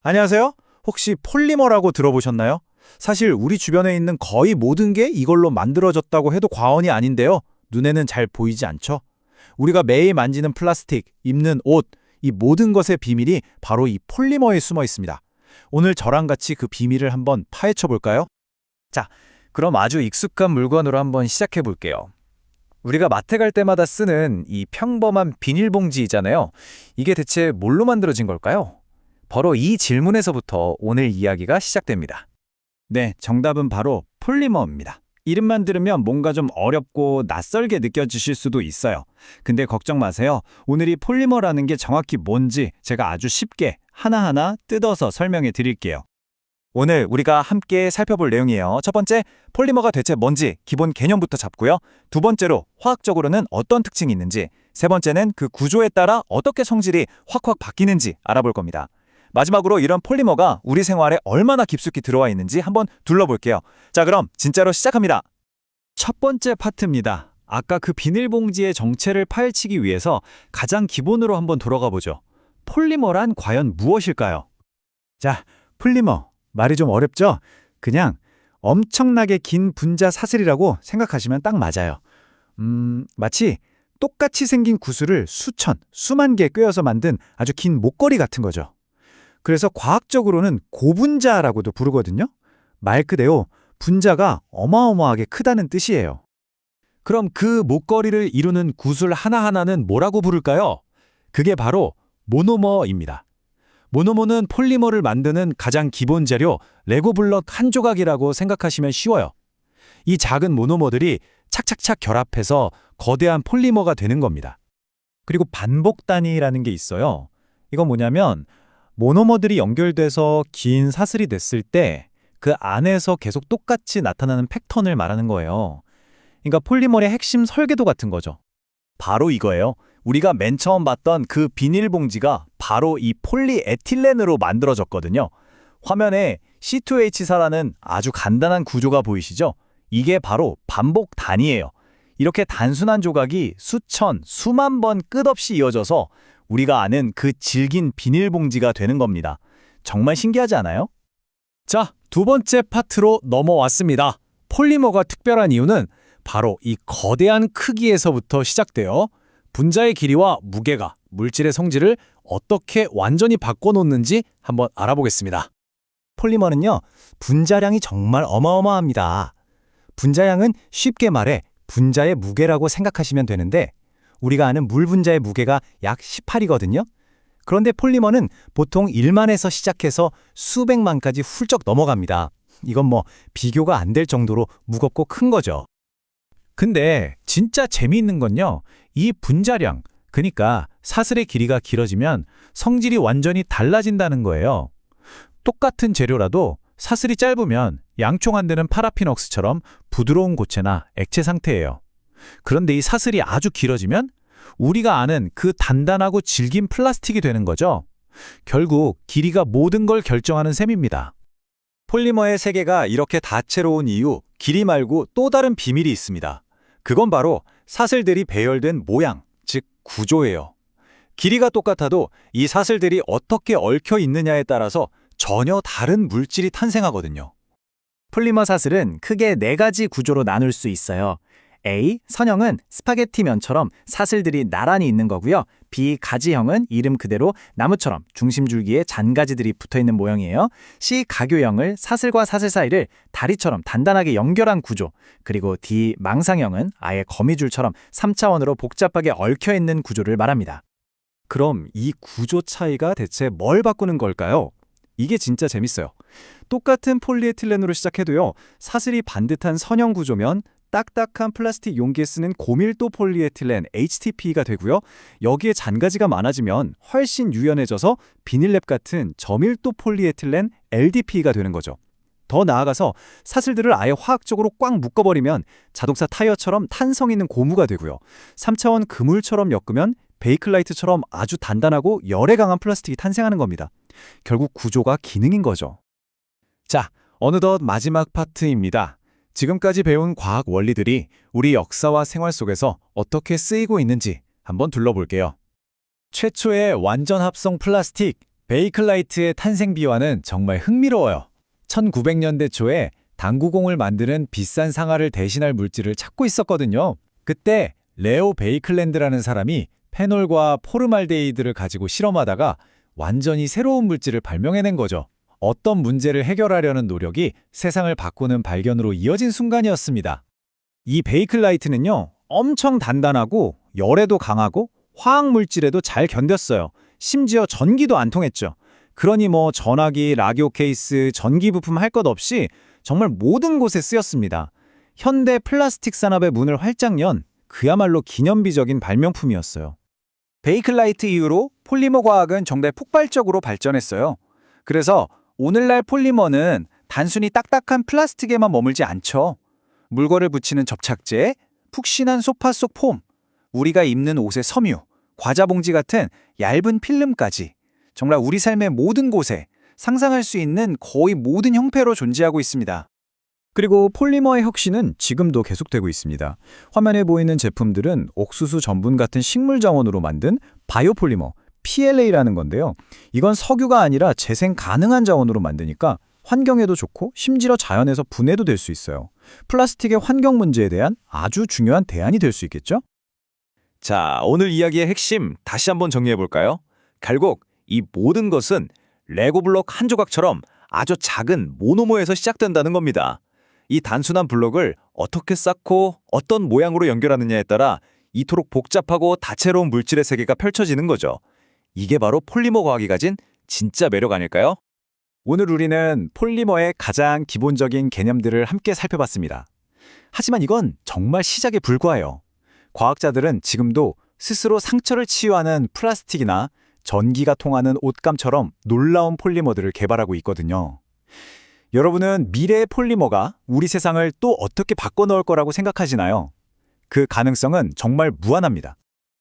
안녕하세요. 혹시 폴리머라고 들어보셨나요? 사실 우리 주변에 있는 거의 모든 게 이걸로 만들어졌다고 해도 과언이 아닌데요. 눈에는 잘 보이지 않죠? 우리가 매일 만지는 플라스틱, 입는 옷, 이 모든 것의 비밀이 바로 이 폴리머에 숨어 있습니다. 오늘 저랑 같이 그 비밀을 한번 파헤쳐 볼까요? 자, 그럼 아주 익숙한 물건으로 한번 시작해 볼게요. 우리가 마트 갈 때마다 쓰는 이 평범한 비닐봉지잖아요. 이게 대체 뭘로 만들어진 걸까요? 바로 이 질문에서부터 오늘 이야기가 시작됩니다. 네, 정답은 바로 폴리머입니다. 이름만 들으면 뭔가 좀 어렵고 낯설게 느껴지실 수도 있어요. 근데 걱정 마세요. 오늘 이 폴리머라는 게 정확히 뭔지 제가 아주 쉽게 하나하나 뜯어서 설명해 드릴게요. 오늘 우리가 함께 살펴볼 내용이에요. 첫 번째, 폴리머가 대체 뭔지 기본 개념부터 잡고요. 두 번째로, 화학적으로는 어떤 특징이 있는지, 세 번째는 그 구조에 따라 어떻게 성질이 확확 바뀌는지 알아볼 겁니다. 마지막으로 이런 폴리머가 우리 생활에 얼마나 깊숙이 들어와 있는지 한번 둘러볼게요. 자, 그럼 진짜로 시작합니다. 첫 번째 파트입니다. 아까 그 비닐봉지의 정체를 파헤치기 위해서 가장 기본으로 한번 돌아가 보죠. 폴리머란 과연 무엇일까요? 자, 폴리머. 말이 좀 어렵죠? 그냥 엄청나게 긴 분자 사슬이라고 생각하시면 딱 맞아요. 마치 똑같이 생긴 구슬을 수천, 수만 개 꿰어서 만든 아주 긴 목걸이 같은 거죠. 그래서 과학적으로는 고분자라고도 부르거든요. 말 그대로 분자가 어마어마하게 크다는 뜻이에요. 그럼 그 목걸이를 이루는 구슬 하나하나는 뭐라고 부를까요? 그게 바로 모노머입니다. 모노머는 폴리머를 만드는 가장 기본 재료 레고 블럭 한 조각이라고 생각하시면 쉬워요. 이 작은 모노머들이 착착착 결합해서 거대한 폴리머가 되는 겁니다. 그리고 반복 단위라는 게 있어요. 이건 뭐냐면 모노머들이 연결돼서 긴 사슬이 됐을 때 그 안에서 계속 똑같이 나타나는 패턴을 말하는 거예요. 그러니까 폴리머의 핵심 설계도 같은 거죠. 바로 이거예요. 우리가 맨 처음 봤던 그 비닐봉지가 바로 이 폴리에틸렌으로 만들어졌거든요. 화면에 C2H4라는 아주 간단한 구조가 보이시죠? 이게 바로 반복 단위예요. 이렇게 단순한 조각이 수천, 수만 번 끝없이 이어져서 우리가 아는 그 질긴 비닐봉지가 되는 겁니다. 정말 신기하지 않아요? 자, 두 번째 파트로 넘어왔습니다. 폴리머가 특별한 이유는 바로 이 거대한 크기에서부터 시작되어 분자의 길이와 무게가 물질의 성질을 어떻게 완전히 바꿔놓는지 한번 알아보겠습니다. 폴리머는요, 분자량이 정말 어마어마합니다. 분자량은 쉽게 말해 분자의 무게라고 생각하시면 되는데 우리가 아는 물 분자의 무게가 약 18이거든요. 그런데 폴리머는 보통 1만에서 시작해서 수백만까지 훌쩍 넘어갑니다. 이건 뭐 비교가 안 될 정도로 무겁고 큰 거죠. 근데 진짜 재미있는 건요, 이 분자량, 그러니까 사슬의 길이가 길어지면 성질이 완전히 달라진다는 거예요. 똑같은 재료라도 사슬이 짧으면 양총 안 되는 파라핀 웍스처럼 부드러운 고체나 액체 상태예요. 그런데 이 사슬이 아주 길어지면 우리가 아는 그 단단하고 질긴 플라스틱이 되는 거죠. 결국 길이가 모든 걸 결정하는 셈입니다. 폴리머의 세계가 이렇게 다채로운 이유, 길이 말고 또 다른 비밀이 있습니다. 그건 바로 사슬들이 배열된 모양, 즉 구조예요. 길이가 똑같아도 이 사슬들이 어떻게 얽혀 있느냐에 따라서 전혀 다른 물질이 탄생하거든요. 폴리머 사슬은 크게 네 가지 구조로 나눌 수 있어요. A. 선형은 스파게티면처럼 사슬들이 나란히 있는 거고요. B. 가지형은 이름 그대로 나무처럼 중심줄기에 잔가지들이 붙어있는 모형이에요. C. 가교형을 사슬과 사슬 사이를 다리처럼 단단하게 연결한 구조. 그리고 D. 망상형은 아예 거미줄처럼 3차원으로 복잡하게 얽혀있는 구조를 말합니다. 그럼 이 구조 차이가 대체 뭘 바꾸는 걸까요? 이게 진짜 재밌어요. 똑같은 폴리에틸렌으로 시작해도요, 사슬이 반듯한 선형 구조면 딱딱한 플라스틱 용기에 쓰는 고밀도 폴리에틸렌 HTP가 되고요. 여기에 잔가지가 많아지면 훨씬 유연해져서 비닐랩 같은 저밀도 폴리에틸렌 LDP가 되는 거죠. 더 나아가서 사슬들을 아예 화학적으로 꽉 묶어버리면 자동차 타이어처럼 탄성 있는 고무가 되고요. 3차원 그물처럼 엮으면 베이클라이트처럼 아주 단단하고 열에 강한 플라스틱이 탄생하는 겁니다. 결국 구조가 기능인 거죠. 자, 어느덧 마지막 파트입니다. 지금까지 배운 과학 원리들이 우리 역사와 생활 속에서 어떻게 쓰이고 있는지 한번 둘러볼게요. 최초의 완전 합성 플라스틱, 베이클라이트의 탄생 비화는 정말 흥미로워요. 1900년대 초에 당구공을 만드는 비싼 상아를 대신할 물질을 찾고 있었거든요. 그때 레오 베이클랜드라는 사람이 페놀과 포르말데히드를 가지고 실험하다가 완전히 새로운 물질을 발명해낸 거죠. 어떤 문제를 해결하려는 노력이 세상을 바꾸는 발견으로 이어진 순간이었습니다. 이 베이클라이트는요, 엄청 단단하고 열에도 강하고 화학물질에도 잘 견뎠어요. 심지어 전기도 안 통했죠. 그러니 전화기, 라디오 케이스, 전기 부품 할 것 없이 정말 모든 곳에 쓰였습니다. 현대 플라스틱 산업의 문을 활짝 연 그야말로 기념비적인 발명품이었어요. 베이클라이트 이후로 폴리머 과학은 정말 폭발적으로 발전했어요. 그래서 오늘날 폴리머는 단순히 딱딱한 플라스틱에만 머물지 않죠. 물건을 붙이는 접착제, 푹신한 소파 속 폼, 우리가 입는 옷의 섬유, 과자 봉지 같은 얇은 필름까지 정말 우리 삶의 모든 곳에 상상할 수 있는 거의 모든 형태로 존재하고 있습니다. 그리고 폴리머의 혁신은 지금도 계속되고 있습니다. 화면에 보이는 제품들은 옥수수 전분 같은 식물 자원으로 만든 바이오폴리머, PLA라는 건데요. 이건 석유가 아니라 재생 가능한 자원으로 만드니까 환경에도 좋고 심지어 자연에서 분해도 될 수 있어요. 플라스틱의 환경 문제에 대한 아주 중요한 대안이 될 수 있겠죠? 자, 오늘 이야기의 핵심 다시 한번 정리해 볼까요? 결국 이 모든 것은 레고 블록 한 조각처럼 아주 작은 모노모에서 시작된다는 겁니다. 이 단순한 블록을 어떻게 쌓고 어떤 모양으로 연결하느냐에 따라 이토록 복잡하고 다채로운 물질의 세계가 펼쳐지는 거죠. 이게 바로 폴리머 과학이 가진 진짜 매력 아닐까요? 오늘 우리는 폴리머의 가장 기본적인 개념들을 함께 살펴봤습니다. 하지만 이건 정말 시작에 불과해요. 과학자들은 지금도 스스로 상처를 치유하는 플라스틱이나 전기가 통하는 옷감처럼 놀라운 폴리머들을 개발하고 있거든요. 여러분은 미래의 폴리머가 우리 세상을 또 어떻게 바꿔 넣을 거라고 생각하시나요? 그 가능성은 정말 무한합니다.